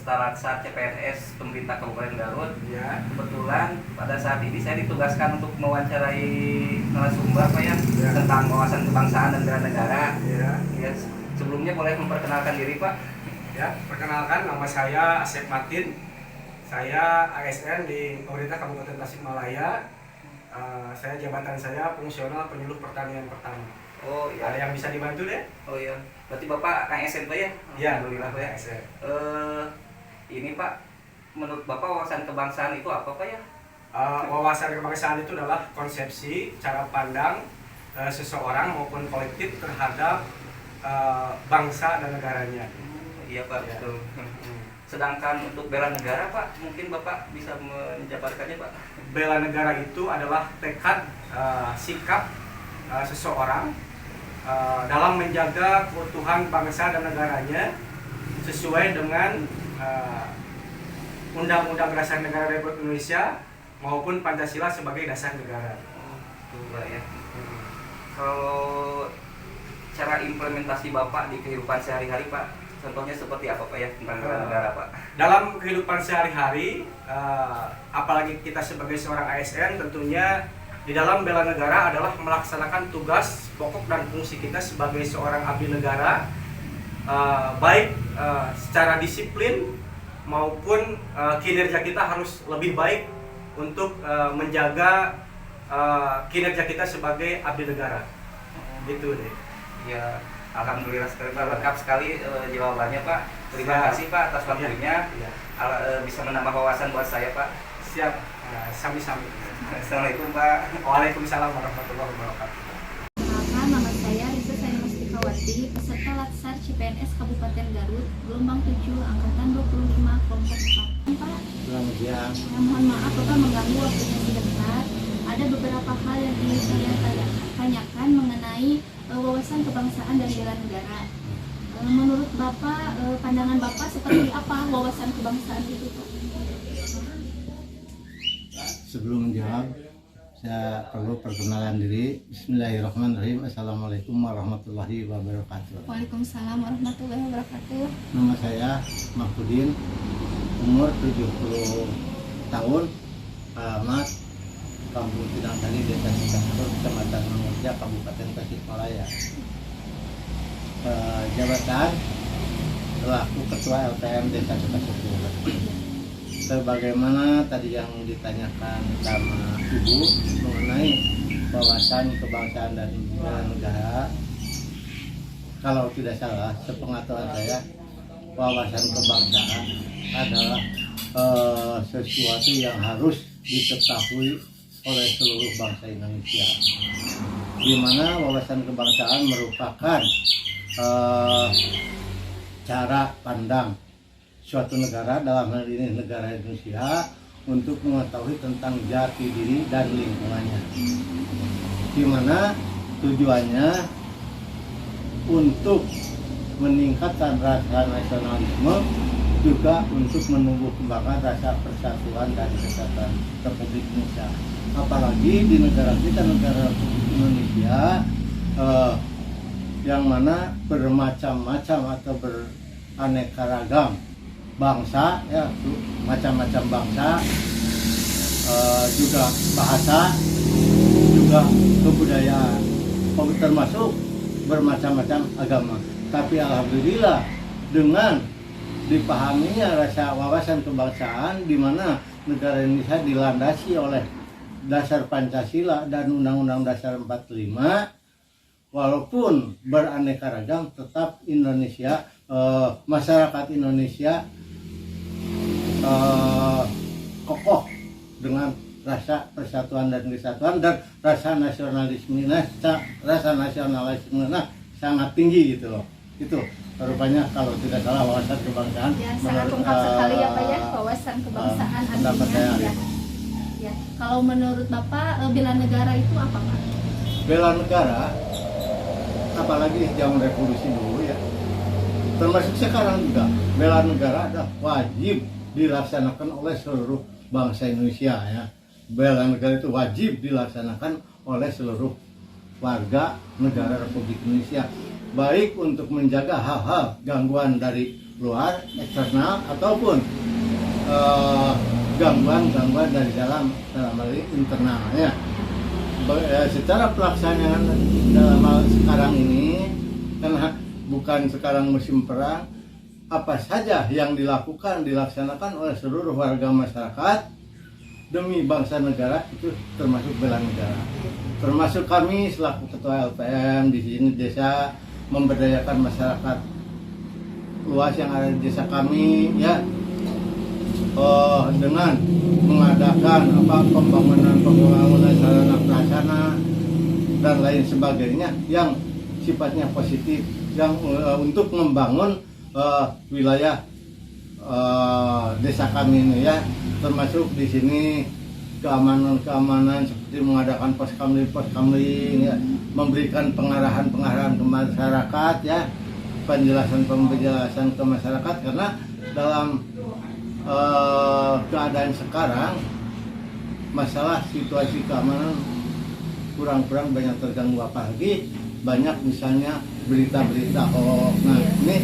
peserta laksar CPNS pemerintah Kabupaten Garut. Ya. Kebetulan pada saat ini saya ditugaskan untuk mewawancarai narasumber Pak ya, Ya. tentang wawasan kebangsaan dan bela negara. Ya. Ya, sebelumnya boleh memperkenalkan diri Pak. Ya, perkenalkan nama saya Asep Matin. Saya ASN di pemerintah Kabupaten Tasikmalaya. Jabatan saya fungsional penyuluh pertanian pertama. Oh iya. Ada yang bisa dibantu deh? Oh iya. Berarti Bapak ASN Pak ya? Iya, Alhamdulillah Pak ya. ASN. Ini Pak, menurut Bapak wawasan kebangsaan itu apa Pak ya? Wawasan kebangsaan itu adalah konsepsi, cara pandang seseorang maupun kolektif terhadap bangsa dan negaranya. Iya Pak, Ya. betul. Sedangkan untuk bela negara Pak, mungkin Bapak bisa menjabarkannya Pak. Bela negara itu adalah tekad, sikap seseorang dalam menjaga keutuhan bangsa dan negaranya sesuai dengan Undang-Undang Dasar Negara Republik Indonesia maupun Pancasila sebagai dasar negara. Betul Pak ya. Kalau cara implementasi Bapak di kehidupan sehari-hari Pak, contohnya seperti apa Pak ya tentang bela negara Pak? Dalam kehidupan sehari-hari, apalagi kita sebagai seorang ASN, tentunya di dalam bela negara adalah melaksanakan tugas pokok dan fungsi kita sebagai seorang abdi negara, baik secara disiplin maupun kinerja kita harus lebih baik untuk menjaga kinerja kita sebagai abdi negara. Gitu deh. Ya, alhamdulillah sekali Pak, lengkap sekali jawabannya Pak. Terima kasih Pak atas waktunya. Ya. Bisa menambah wawasan buat saya Pak. Siap. Sami-sami. Assalamualaikum Pak. Waalaikumsalam warahmatullahi wabarakatuh. Perkenalkan, nama saya Risa Mustikawati, peserta Latsar CPNS Kabupaten Garut, gelombang 7, angkatan 25, kelompok 4. Pak, Selamat siang. mohon maaf Bapak mengganggu waktunya sebentar. Ada beberapa hal yang ingin saya tanyakan mengenai wawasan kebangsaan dan bela negara. Menurut Bapak, pandangan Bapak seperti apa wawasan kebangsaan itu Pak? Sebelum menjawab, saya perlu perkenalan diri. Bismillahirrahmanirrahim. Assalamualaikum warahmatullahi wabarakatuh. Waalaikumsalam warahmatullahi wabarakatuh. Nama saya Mahfudin, umur 70 tahun, alamat Kampung Pinangkali, Desa Sikampur, Kecamatan Mangurja, Kabupaten Tasikmalaya. Jabatan selaku Ketua LTM Desa Sikampur. Sebagaimana tadi yang ditanyakan sama Ibu mengenai wawasan kebangsaan dan bela negara, kalau tidak salah, sepengetahuan saya, wawasan kebangsaan adalah sesuatu yang harus diketahui oleh seluruh bangsa Indonesia, di mana wawasan kebangsaan merupakan cara pandang suatu negara, dalam hal ini negara Indonesia, untuk mengetahui tentang jati diri dan lingkungannya, di mana tujuannya untuk meningkatkan rasa nasionalisme, juga untuk menumbuh kembangkan rasa persatuan dan kesatuan Republik Indonesia. Apalagi di negara kita, negara Republik Indonesia, yang mana bermacam-macam atau beraneka ragam bangsa, ya, macam-macam bangsa, juga bahasa, juga kebudayaan, termasuk bermacam-macam agama. Tapi alhamdulillah dengan dipahaminya rasa wawasan kebangsaan, di mana negara Indonesia dilandasi oleh dasar Pancasila dan Undang-Undang Dasar 45, walaupun beraneka ragam, tetap Indonesia, masyarakat Indonesia kokoh dengan rasa persatuan dan kesatuan, dan rasa nasionalisme sangat tinggi gitu loh. Itu rupanya kalau tidak salah wawasan kebangsaan. Ya, sangat lengkap sekali ya Pak ya, wawasan kebangsaan artinya. Ya. Ya. Kalau menurut Bapak, bela negara itu apa Pak? Bela negara, apalagi zaman revolusi dulu ya, termasuk sekarang juga, bela negara adalah wajib dilaksanakan oleh seluruh bangsa Indonesia ya. Bela negara itu wajib dilaksanakan oleh seluruh warga negara Republik Indonesia, baik untuk menjaga hal-hal gangguan dari luar eksternal ataupun gangguan dari dalam hal ini internalnya. Secara pelaksanaan dalam hal sekarang ini, karena bukan sekarang musim perang, apa saja yang dilaksanakan oleh seluruh warga masyarakat demi bangsa negara itu termasuk bela negara. Termasuk kami selaku ketua LPM di sini desa memberdayakan masyarakat luas yang ada di desa kami ya, dengan mengadakan pembangunan sarana prasarana dan lain sebagainya yang sifatnya positif, yang untuk membangun wilayah desa kami ini ya, termasuk di sini keamanan seperti mengadakan pos kamling ya, memberikan pengarahan ke masyarakat ya, penjelasan ke masyarakat, karena dalam keadaan sekarang masalah situasi keamanan kurang banyak terganggu, apalagi banyak misalnya berita-berita hoax. Nah, ini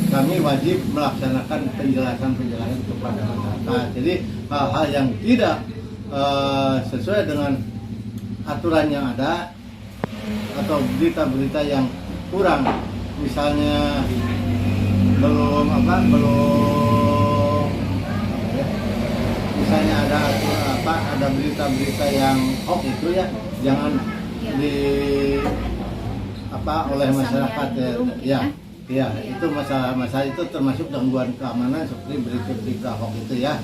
kami wajib melaksanakan penjelasan kepada masyarakat. Jadi hal-hal yang tidak sesuai dengan aturan yang ada atau berita-berita yang kurang, misalnya misalnya ada berita-berita yang hoax itu ya, jangan oleh masyarakat ya. Itu masalah itu termasuk gangguan keamanan seperti berita hoax itu ya.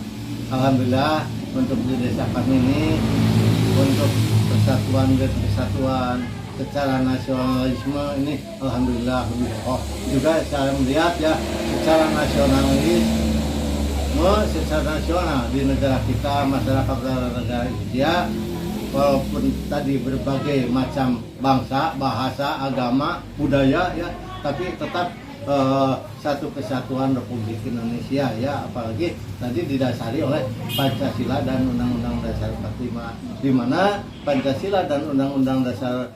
Alhamdulillah untuk di desa kami ini, untuk persatuan secara nasionalisme ini alhamdulillah lebih kokoh. Juga saya melihat ya, secara nasional di negara kita, masyarakat negara Indonesia, walaupun tadi berbagai macam bangsa, bahasa, agama, budaya ya, tapi tetap satu kesatuan Republik Indonesia ya, apalagi tadi didasari oleh Pancasila dan Undang-Undang Dasar 45, di mana Pancasila dan Undang-Undang Dasar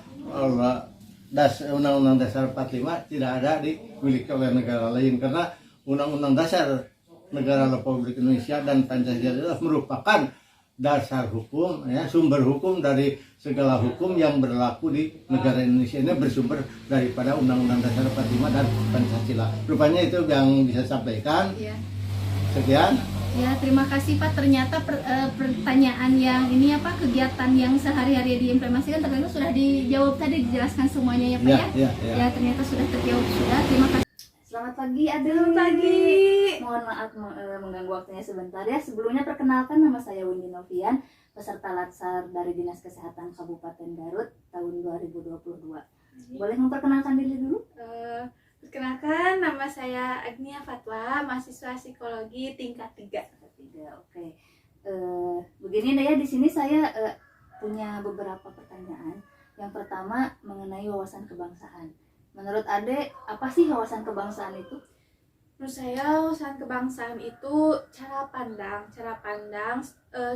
45 tidak ada dimiliki oleh negara lain, karena Undang-Undang Dasar Negara Republik Indonesia dan Pancasila merupakan dasar hukum ya, sumber hukum dari segala hukum yang berlaku di negara Indonesia ini bersumber daripada Undang-Undang Dasar 45 dan Pancasila. Rupanya itu yang bisa sampaikan. Ya. Sekian. Ya, terima kasih Pak. Ternyata pertanyaan yang ini apa, kegiatan yang sehari-hari diimplementasikan ternyata sudah dijawab tadi, dijelaskan semuanya ya Pak ya. Ya, ternyata sudah terjawab sudah. Terima kasih. Selamat pagi Adel. Selamat pagi. Mohon maaf mengganggu waktunya sebentar ya. Sebelumnya perkenalkan, nama saya Windy Novian, peserta Latsar dari Dinas Kesehatan Kabupaten Garut tahun 2022. Boleh memperkenalkan diri dulu? Perkenalkan, nama saya Agnia Fatwa, mahasiswa psikologi tingkat 3. Oke. Begini deh ya, di sini saya punya beberapa pertanyaan. Yang pertama mengenai wawasan kebangsaan. Menurut Ade, apa sih wawasan kebangsaan itu? Menurut saya, wawasan kebangsaan itu cara pandang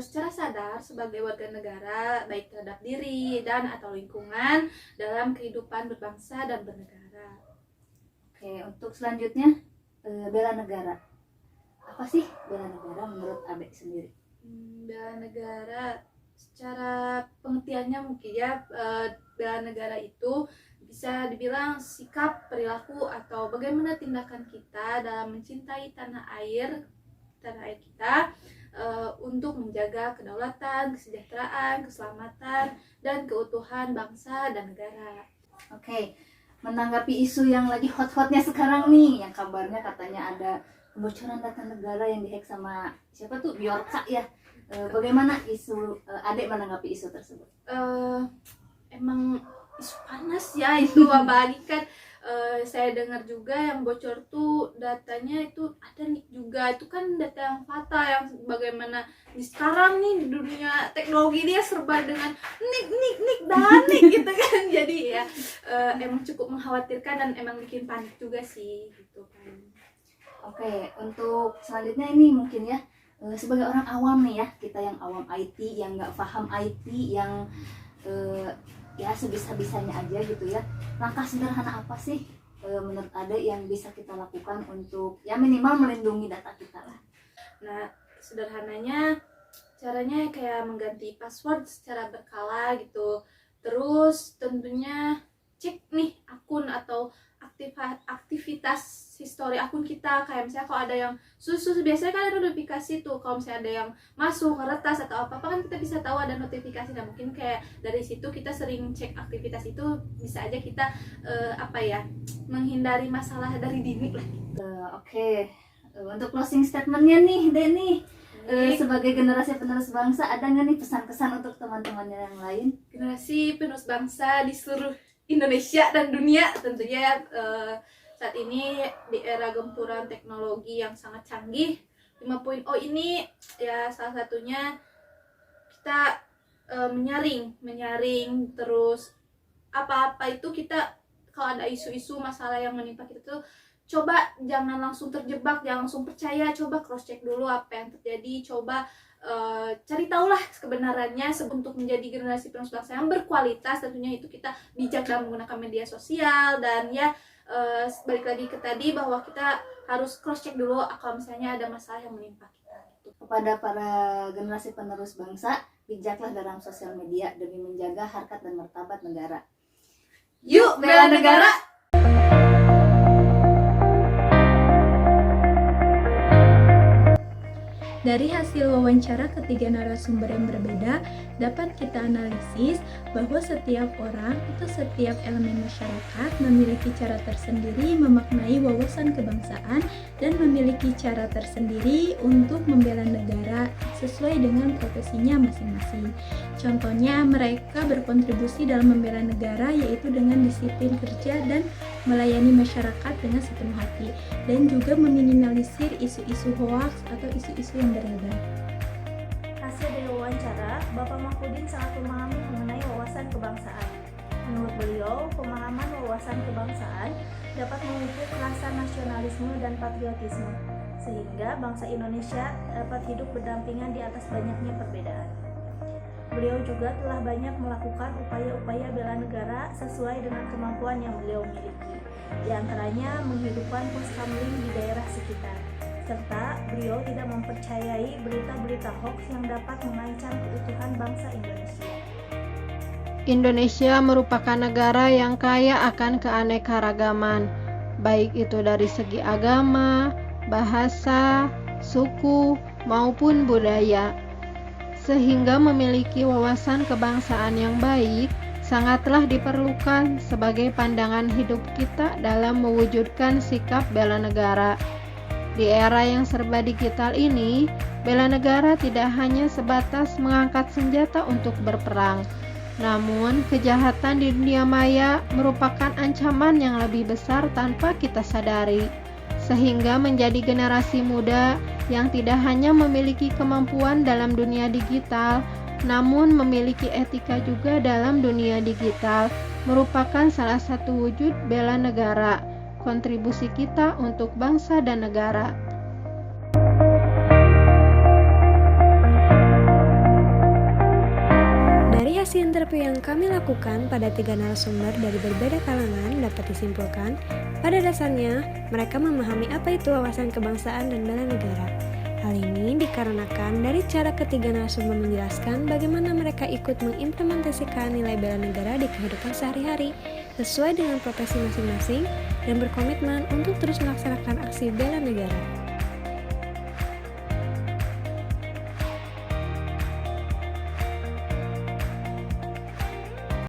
secara sadar sebagai warga negara, baik terhadap diri dan atau lingkungan dalam kehidupan berbangsa dan bernegara. Oke, untuk selanjutnya bela negara. Apa sih bela negara menurut Ade sendiri? Bela negara secara pengertiannya mungkin ya, bela negara itu bisa dibilang sikap, perilaku, atau bagaimana tindakan kita dalam mencintai tanah air kita untuk menjaga kedaulatan, kesejahteraan, keselamatan, dan keutuhan bangsa dan negara. Oke, menanggapi isu yang lagi hot-hotnya sekarang nih, yang kabarnya katanya ada kebocoran data negara yang dihack sama siapa tuh, Bjorka ya. Bagaimana Ade menanggapi isu tersebut? Emang isu panas ya itu, apalagi kan saya dengar juga yang bocor tuh datanya itu ada nik juga, itu kan data yang fatal, yang bagaimana di sekarang nih di dunia teknologi dia serba dengan nik gitu kan. Jadi ya emang cukup mengkhawatirkan dan emang bikin panik juga sih gitu kan. Oke, untuk selanjutnya ini mungkin ya, sebagai orang awam nih ya, kita yang awam IT, yang nggak paham IT, yang ya sebisa-bisanya aja gitu ya, langkah sederhana apa sih menurut Ade yang bisa kita lakukan untuk ya minimal melindungi data kita lah? Nah, sederhananya caranya kayak mengganti password secara berkala gitu. Terus tentunya cek nih akun atau aktivitas histori akun kita, kayak misalnya kalau ada yang biasanya kan ada notifikasi tuh, kalau misalnya ada yang masuk ngeretas atau apa kan kita bisa tahu ada notifikasi. Nah mungkin kayak dari situ kita sering cek aktivitas itu, bisa aja kita menghindari masalah dari dini lah. Oke. Untuk closing statementnya nih Deni, sebagai generasi penerus bangsa, ada nggak nih pesan-kesan untuk teman-temannya yang lain? Generasi penerus bangsa di seluruh Indonesia dan dunia tentunya, saat ini di era gempuran teknologi yang sangat canggih 5.0 ini ya salah satunya kita menyaring terus apa-apa itu kita, kalau ada isu-isu masalah yang menimpa kita tuh coba jangan langsung terjebak, jangan langsung percaya, coba cross check dulu apa yang terjadi, coba cari tahulah kebenarannya untuk menjadi generasi penerus bangsa yang berkualitas. Tentunya itu kita bijak dalam menggunakan media sosial, dan ya balik lagi ke tadi bahwa kita harus cross check dulu kalau misalnya ada masalah yang menimpa kita. Kepada para generasi penerus bangsa, bijaklah dalam sosial media demi menjaga harkat dan martabat negara. Yuk bela negara! Dari hasil wawancara ketiga narasumber yang berbeda, dapat kita analisis bahwa setiap orang atau setiap elemen masyarakat memiliki cara tersendiri memaknai wawasan kebangsaan dan memiliki cara tersendiri untuk membela negara sesuai dengan profesinya masing-masing. Contohnya, mereka berkontribusi dalam membela negara yaitu dengan disiplin kerja dan melayani masyarakat dengan sepenuh hati, dan juga meminimalisir isu-isu hoaks atau isu-isu yang beredar. Hasil dari wawancara, Bapak Mahfudin sangat memahami mengenai wawasan kebangsaan. Menurut beliau, pemahaman wawasan kebangsaan dapat memupuk rasa nasionalisme dan patriotisme, sehingga bangsa Indonesia dapat hidup berdampingan di atas banyaknya perbedaan. Beliau juga telah banyak melakukan upaya-upaya bela negara sesuai dengan kemampuan yang beliau miliki, di antaranya menghidupkan pos kamling di daerah sekitar, serta beliau tidak mempercayai berita-berita hoax yang dapat mengancam keutuhan bangsa Indonesia. Indonesia merupakan negara yang kaya akan keanekaragaman, baik itu dari segi agama, bahasa, suku, maupun budaya. Sehingga memiliki wawasan kebangsaan yang baik sangatlah diperlukan sebagai pandangan hidup kita dalam mewujudkan sikap bela negara. Di era yang serba digital ini, bela negara tidak hanya sebatas mengangkat senjata untuk berperang, namun kejahatan di dunia maya merupakan ancaman yang lebih besar tanpa kita sadari, sehingga menjadi generasi muda yang tidak hanya memiliki kemampuan dalam dunia digital, namun memiliki etika juga dalam dunia digital, merupakan salah satu wujud bela negara, kontribusi kita untuk bangsa dan negara. Dari hasil interview yang kami lakukan pada 3 narasumber dari berbeda kalangan, dapat disimpulkan, pada dasarnya mereka memahami apa itu wawasan kebangsaan dan bela negara. Hal ini dikarenakan dari cara ketiga narasumber menjelaskan bagaimana mereka ikut mengimplementasikan nilai bela negara di kehidupan sehari-hari sesuai dengan profesi masing-masing dan berkomitmen untuk terus melaksanakan aksi bela negara.